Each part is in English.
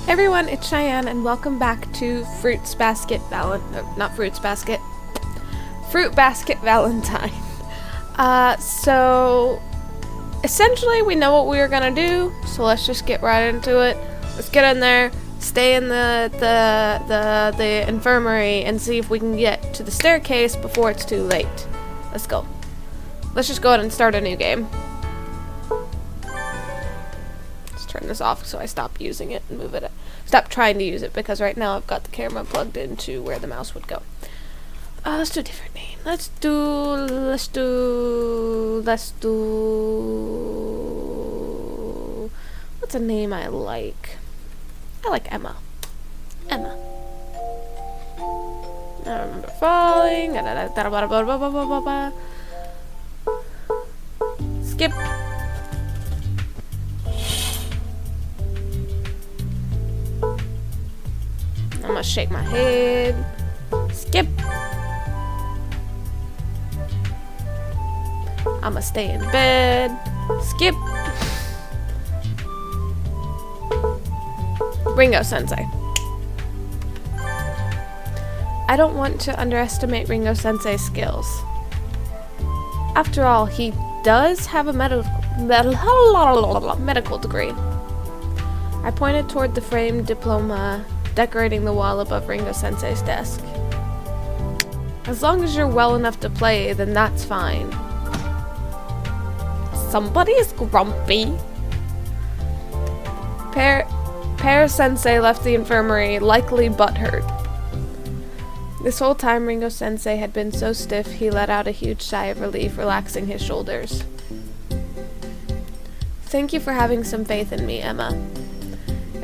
Everyone, it's Cheyenne, and welcome back to Fruit Basket Valentine. So essentially we know what we were gonna do, so let's just get right into it. Let's get in there, stay in the infirmary, and see if we can get to the staircase before it's too late. Let's go. Let's just go ahead and start a new game. Turn this off so I stop using it and move it. Stop trying to use it because right now I've got the camera plugged into where the mouse would go. Let's do a different name. Let's do. What's a name I like? I like Emma. Emma. I remember falling. Skip. I'm gonna shake my head. Skip. I'm gonna stay in bed. Skip. Ringo Sensei. I don't want to underestimate Ringo Sensei's skills. After all, he does have a medical degree. I pointed toward the framed diploma decorating the wall above Ringo Sensei's desk. As long as you're well enough to play, then that's fine. Somebody's grumpy. Pear Sensei left the infirmary, likely butthurt. This whole time Ringo Sensei had been so stiff he let out a huge sigh of relief, relaxing his shoulders. Thank you for having some faith in me, Emma.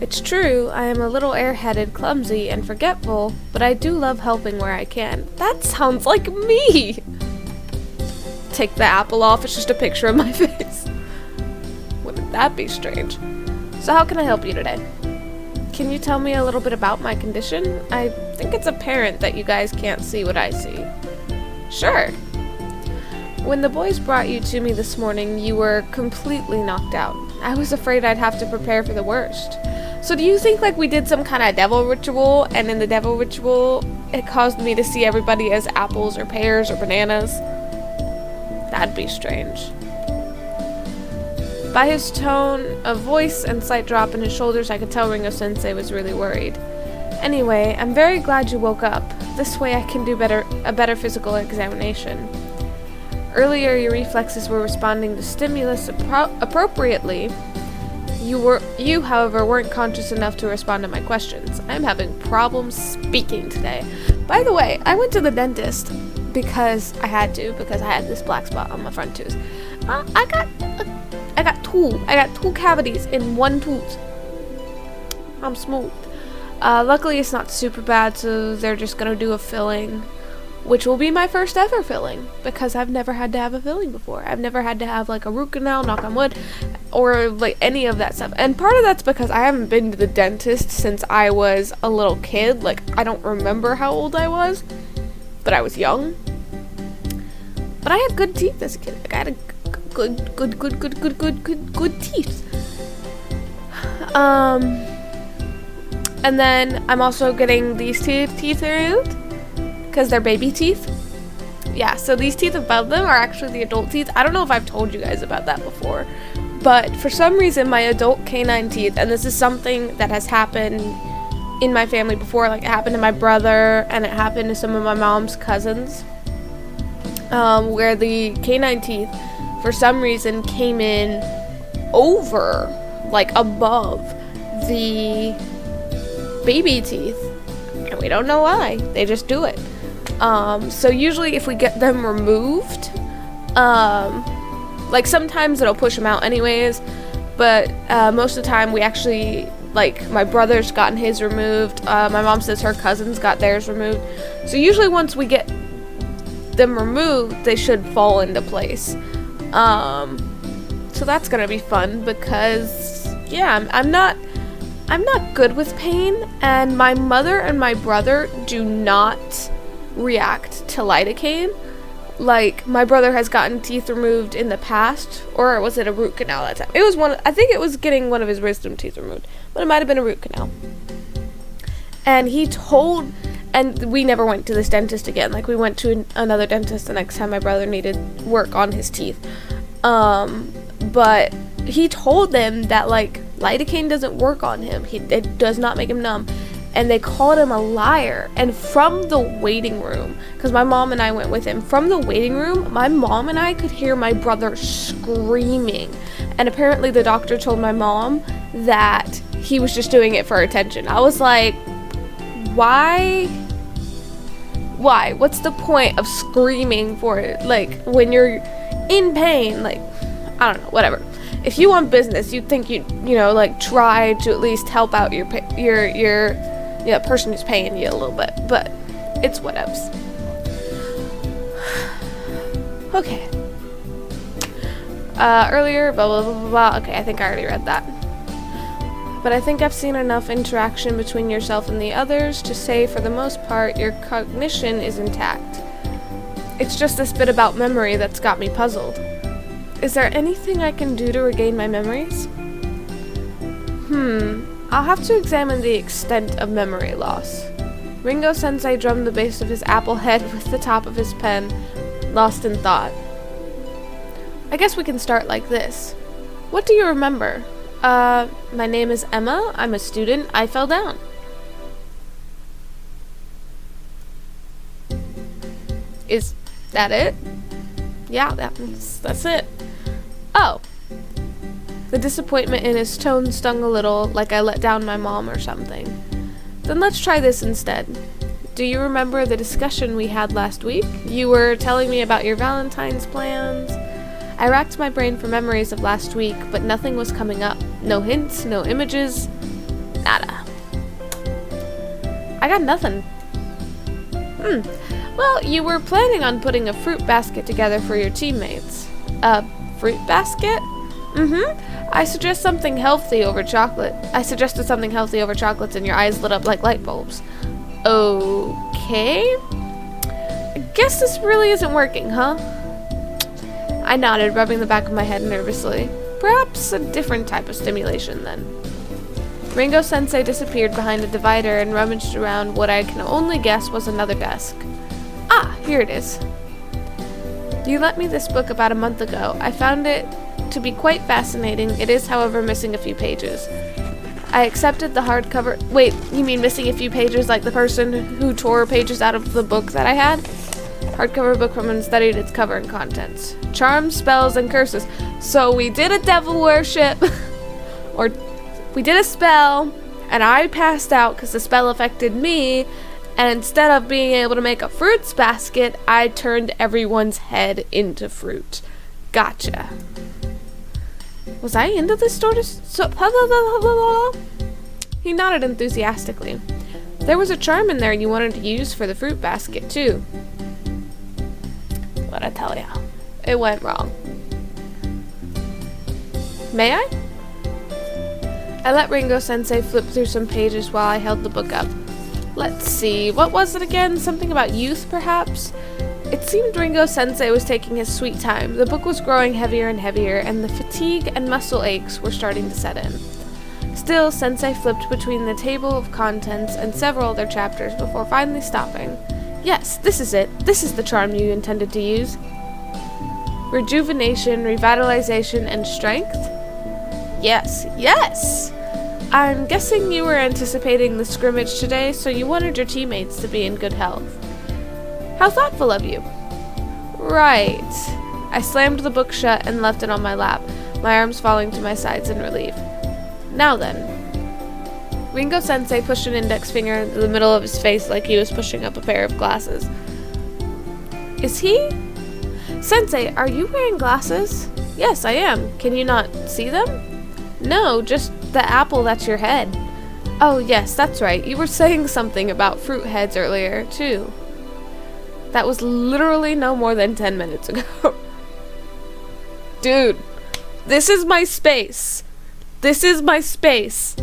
It's true, I am a little airheaded, clumsy, and forgetful, but I do love helping where I can. That sounds like me! Take the apple off, it's just a picture of my face. Wouldn't that be strange? So how can I help you today? Can you tell me a little bit about my condition? I think it's apparent that you guys can't see what I see. Sure. When the boys brought you to me this morning, you were completely knocked out. I was afraid I'd have to prepare for the worst. So do you think like we did some kind of devil ritual, and in the devil ritual it caused me to see everybody as apples or pears or bananas? That'd be strange. By his tone of voice and slight drop in his shoulders, I could tell Ringo Sensei was really worried. Anyway, I'm very glad you woke up. This way I can do a better physical examination. Earlier your reflexes were responding to stimulus appropriately. You, however, weren't conscious enough to respond to my questions. I'm having problems speaking today. By the way, I went to the dentist because I had this black spot on my front tooth. I got two cavities in one tooth. I'm smooth. Luckily it's not super bad, so they're just gonna do a filling, which will be my first ever filling, because I've never had to have a filling before. I've never had to have like a root canal, knock on wood, or like any of that stuff. And part of that's because I haven't been to the dentist since I was a little kid. Like, I don't remember how old I was, but I was young. But I had good teeth as a kid. Like, I had a good teeth. And then I'm also getting these teeth removed, because they're baby teeth. Yeah, so these teeth above them are actually the adult teeth. I don't know if I've told you guys about that before, but for some reason my adult canine teeth, and this is something that has happened in my family before, like it happened to my brother and it happened to some of my mom's cousins, where the canine teeth for some reason came in over, like above the baby teeth, and we don't know why. They just do it. So usually if we get them removed, like sometimes it'll push them out anyways, but most of the time we actually, like, my brother's gotten his removed, my mom says her cousins got theirs removed, so usually once we get them removed they should fall into place. So that's gonna be fun because, yeah, I'm not good with pain, and my mother and my brother do not react to lidocaine. Like, my brother has gotten teeth removed in the past, or was it a root canal that time? It was one, I think it was getting one of his wisdom teeth removed, but it might have been a root canal. And we never went to this dentist again. Like, we went to another dentist the next time my brother needed work on his teeth. But he told them that, like, lidocaine doesn't work on him. It does not make him numb. And they called him a liar. And from the waiting room, because my mom and I went with him, from the waiting room, my mom and I could hear my brother screaming. And apparently the doctor told my mom that he was just doing it for attention. I was like, why? What's the point of screaming for it? Like, when you're in pain, like, I don't know, whatever. If you want business, you'd think you'd, like, try to at least help out your person who's paying you a little bit, but it's whatevs. Okay. Earlier, blah, blah, blah, blah, blah. Okay, I think I already read that. But I think I've seen enough interaction between yourself and the others to say, for the most part, your cognition is intact. It's just this bit about memory that's got me puzzled. Is there anything I can do to regain my memories? I'll have to examine the extent of memory loss. Ringo-sensei drummed the base of his apple head with the top of his pen, lost in thought. I guess we can start like this. What do you remember? My name is Emma. I'm a student. I fell down. Is that it? Yeah, that's it. Oh. The disappointment in his tone stung a little, like I let down my mom or something. Then let's try this instead. Do you remember the discussion we had last week? You were telling me about your Valentine's plans. I racked my brain for memories of last week, but nothing was coming up. No hints, no images, nada. I got nothing. Well, you were planning on putting a fruit basket together for your teammates. A fruit basket? I suggested something healthy over chocolate. And your eyes lit up like light bulbs. Okay. I guess this really isn't working, huh? I nodded, rubbing the back of my head nervously. Perhaps a different type of stimulation, then. Ringo-sensei disappeared behind a divider and rummaged around what I can only guess was another desk. Ah, here it is. You lent me this book about a month ago. I found it to be quite fascinating. It is, however, missing a few pages. I accepted the hardcover. Wait, you mean missing a few pages like the person who tore pages out of the book that I had? Hardcover book from and studied its cover and contents. Charms, spells, and curses. So we did a devil worship. Or we did a spell, and I passed out because the spell affected me, and instead of being able to make a fruits basket, I turned everyone's head into fruit. Gotcha. Was I into this sort of He nodded enthusiastically. There was a charm in there you wanted to use for the fruit basket, too. What'd I tell ya? It went wrong. May I? I let Ringo-sensei flip through some pages while I held the book up. Let's see, what was it again? Something about youth, perhaps? It seemed Ringo-sensei was taking his sweet time. The book was growing heavier and heavier, and the fatigue and muscle aches were starting to set in. Still, Sensei flipped between the table of contents and several other chapters before finally stopping. Yes, this is it. This is the charm you intended to use. Rejuvenation, revitalization, and strength? Yes! I'm guessing you were anticipating the scrimmage today, so you wanted your teammates to be in good health. How thoughtful of you. Right. I slammed the book shut and left it on my lap, my arms falling to my sides in relief. Now then. Ringo-sensei pushed an index finger into the middle of his face like he was pushing up a pair of glasses. Is he? Sensei, are you wearing glasses? Yes, I am. Can you not see them? No, just the apple that's your head. Oh, yes, that's right. You were saying something about fruit heads earlier, too. That was literally no more than 10 minutes ago. Dude, this is my space. This is my space.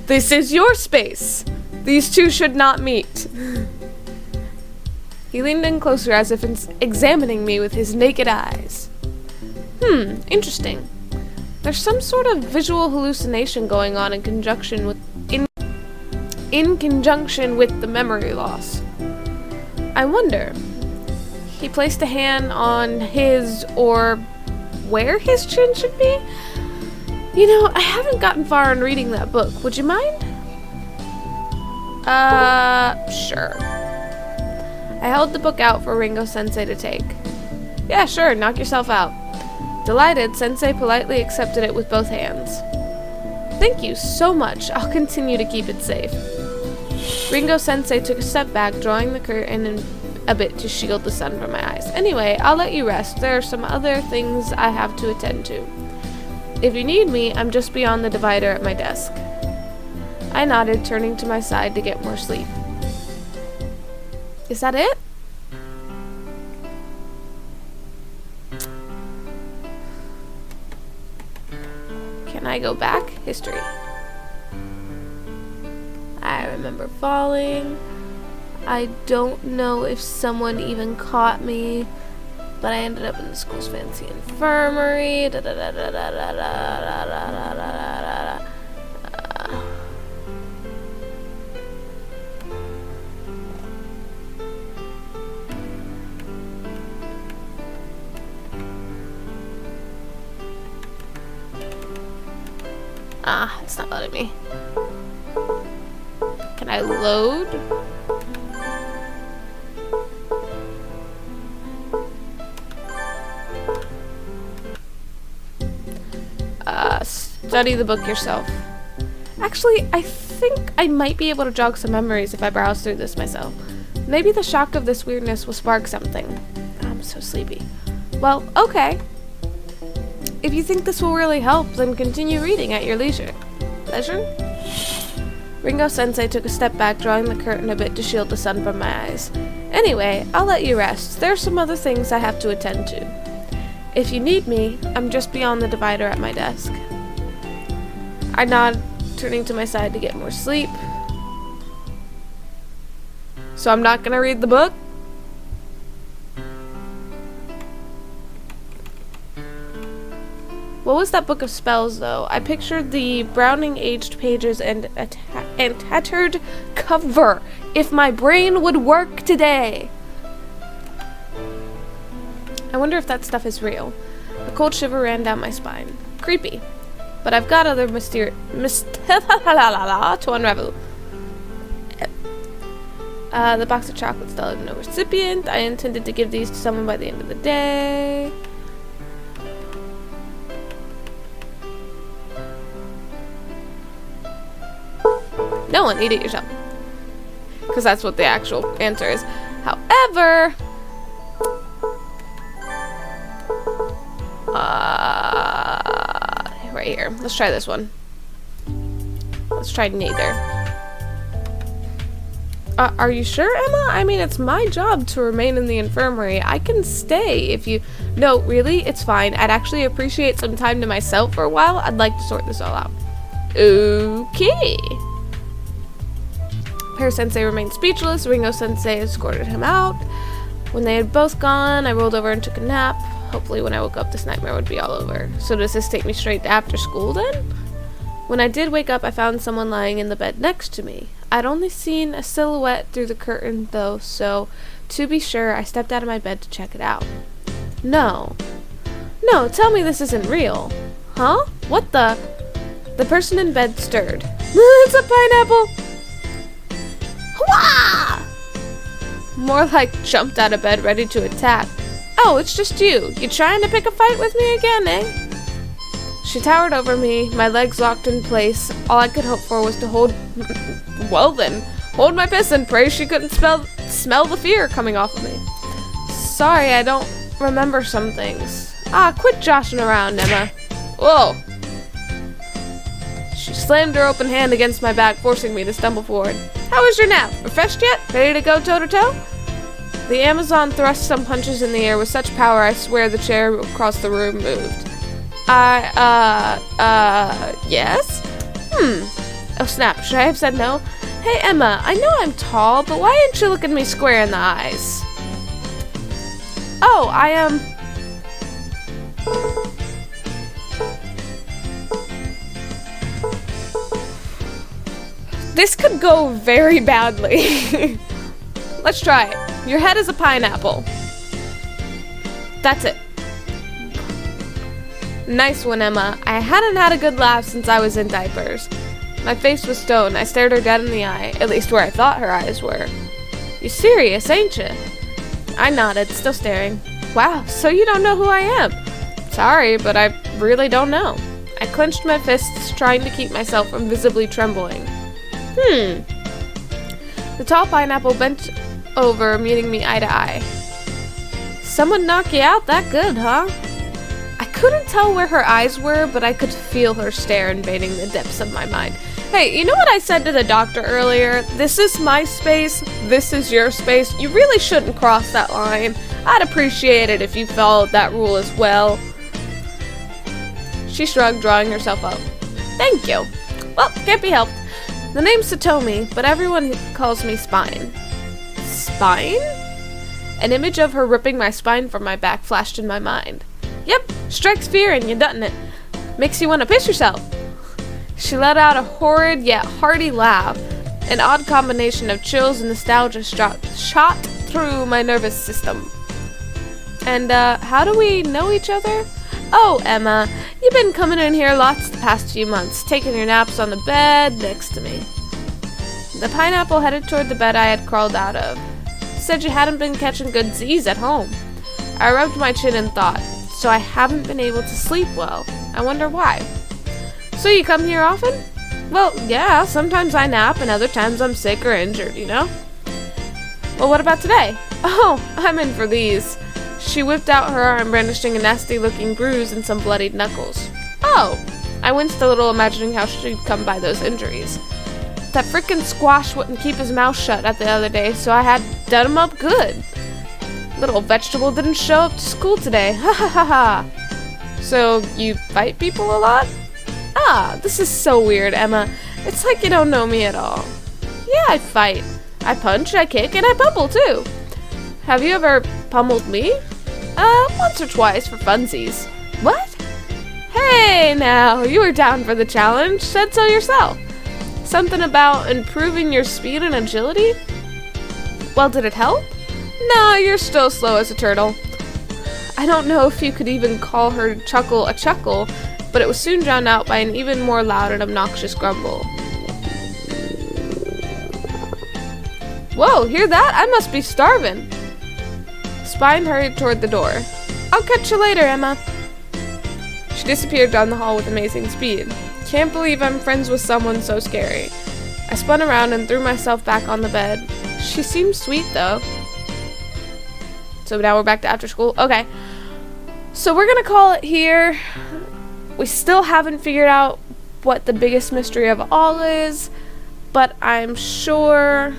This is your space. These two should not meet. He leaned in closer as if examining me with his naked eyes. Interesting. There's some sort of visual hallucination going on in conjunction with in conjunction with the memory loss. I wonder. He placed a hand on his, or where his chin should be? You know, I haven't gotten far in reading that book. Would you mind? Sure. I held the book out for Ringo-sensei to take. Yeah, sure, knock yourself out. Delighted, Sensei politely accepted it with both hands. Thank you so much. I'll continue to keep it safe. Ringo-sensei took a step back, drawing the curtain a bit to shield the sun from my eyes. Anyway, I'll let you rest. There are some other things I have to attend to. If you need me, I'm just beyond the divider at my desk. I nodded, turning to my side to get more sleep. Is that it? Can I go back? History. I remember falling. I don't know if someone even caught me, but I ended up in the school's fancy infirmary. It's not letting me. Can I load? Study the book yourself. Actually, I think I might be able to jog some memories if I browse through this myself. Maybe the shock of this weirdness will spark something. I'm so sleepy. Well, okay. If you think this will really help, then continue reading at your leisure. Leisure? Ringo-sensei took a step back, drawing the curtain a bit to shield the sun from my eyes. Anyway, I'll let you rest. There are some other things I have to attend to. If you need me, I'm just beyond the divider at my desk. I nod, turning to my side to get more sleep. So I'm not gonna read the book? What was that book of spells, though? I pictured the browning aged pages and tattered cover. If my brain would work today! I wonder if that stuff is real. A cold shiver ran down my spine. Creepy. But I've got other to unravel. The box of chocolates still had no recipient. I intended to give these to someone by the end of the day. No one, eat it yourself. Because that's what the actual answer is. However, right here. Let's try this one. Let's try neither. Are you sure, Emma? I mean, it's my job to remain in the infirmary. I can stay if you... No, really? It's fine. I'd actually appreciate some time to myself for a while. I'd like to sort this all out. Okay. Pear-sensei remained speechless. Ringo-sensei escorted him out. When they had both gone, I rolled over and took a nap. Hopefully when I woke up, this nightmare would be all over. So does this take me straight to after school then? When I did wake up, I found someone lying in the bed next to me. I'd only seen a silhouette through the curtain, though, so to be sure, I stepped out of my bed to check it out. No, tell me this isn't real. Huh? What the? The person in bed stirred. It's a pineapple! Hwah! More like jumped out of bed ready to attack. Oh, it's just you. You trying to pick a fight with me again, eh? She towered over me, my legs locked in place. All I could hope for was to hold... Well then, hold my piss and pray she couldn't smell the fear coming off of me. Sorry, I don't remember some things. Quit joshing around, Emma. Whoa. She slammed her open hand against my back, forcing me to stumble forward. How was your nap? Refreshed yet? Ready to go toe-to-toe? The Amazon thrust some punches in the air with such power I swear the chair across the room moved. Yes? Oh snap, should I have said no? Hey Emma, I know I'm tall, but why didn't you look at me square in the eyes? Oh, I am... This could go very badly. Let's try it. Your head is a pineapple. That's it. Nice one, Emma. I hadn't had a good laugh since I was in diapers. My face was stone. I stared her dead in the eye, at least where I thought her eyes were. You serious, ain't you? I nodded, still staring. Wow, so you don't know who I am? Sorry, but I really don't know. I clenched my fists, trying to keep myself from visibly trembling. The tall pineapple bent over, meeting me eye to eye. Someone knock you out that good, huh? I couldn't tell where her eyes were, but I could feel her stare invading the depths of my mind. Hey, you know what I said to the doctor earlier? This is my space, this is your space. You really shouldn't cross that line. I'd appreciate it if you followed that rule as well. She shrugged, drawing herself up. Thank you. Well, can't be helped. The name's Satomi, but everyone calls me Spine. Spine? An image of her ripping my spine from my back flashed in my mind. Yep, strikes fear in you, doesn't it? Makes you want to piss yourself. She let out a horrid yet hearty laugh. An odd combination of chills and nostalgia shot through my nervous system. And, how do we know each other? Oh, Emma, you've been coming in here lots the past few months, taking your naps on the bed next to me. The pineapple headed toward the bed I had crawled out of. Said you hadn't been catching good Z's at home. I rubbed my chin in thought. So I haven't been able to sleep well. I wonder why. So you come here often? Well, yeah, sometimes I nap and other times I'm sick or injured, you know? Well, what about today? Oh, I'm in for these. She whipped out her arm, brandishing a nasty-looking bruise and some bloodied knuckles. Oh! I winced a little, imagining how she'd come by those injuries. That frickin' squash wouldn't keep his mouth shut the other day, so I had done him up good. Little vegetable didn't show up to school today. Ha ha ha ha. So, you fight people a lot? Ah, this is so weird, Emma. It's like you don't know me at all. Yeah, I fight. I punch, I kick, and I pummel too. Have you ever pummeled me? Once or twice for funsies. What? Hey now, you were down for the challenge. Said so yourself. Something about improving your speed and agility? Well, did it help? No, you're still slow as a turtle. I don't know if you could even call her chuckle a chuckle, but it was soon drowned out by an even more loud and obnoxious grumble. Whoa, hear that? I must be starving. Spine hurried toward the door. I'll catch you later, Emma. She disappeared down the hall with amazing speed. Can't believe I'm friends with someone so scary. I spun around and threw myself back on the bed. She seems sweet, though. So now we're back to after school. Okay. So we're gonna call it here. We still haven't figured out what the biggest mystery of all is, but I'm sure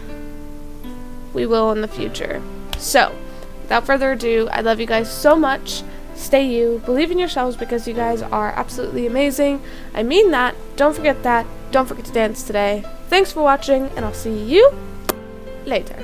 we will in the future. So, without further ado, I love you guys so much. Stay you. Believe in yourselves because you guys are absolutely amazing. I mean that. Don't forget that. Don't forget to dance today. Thanks for watching, and I'll see you later.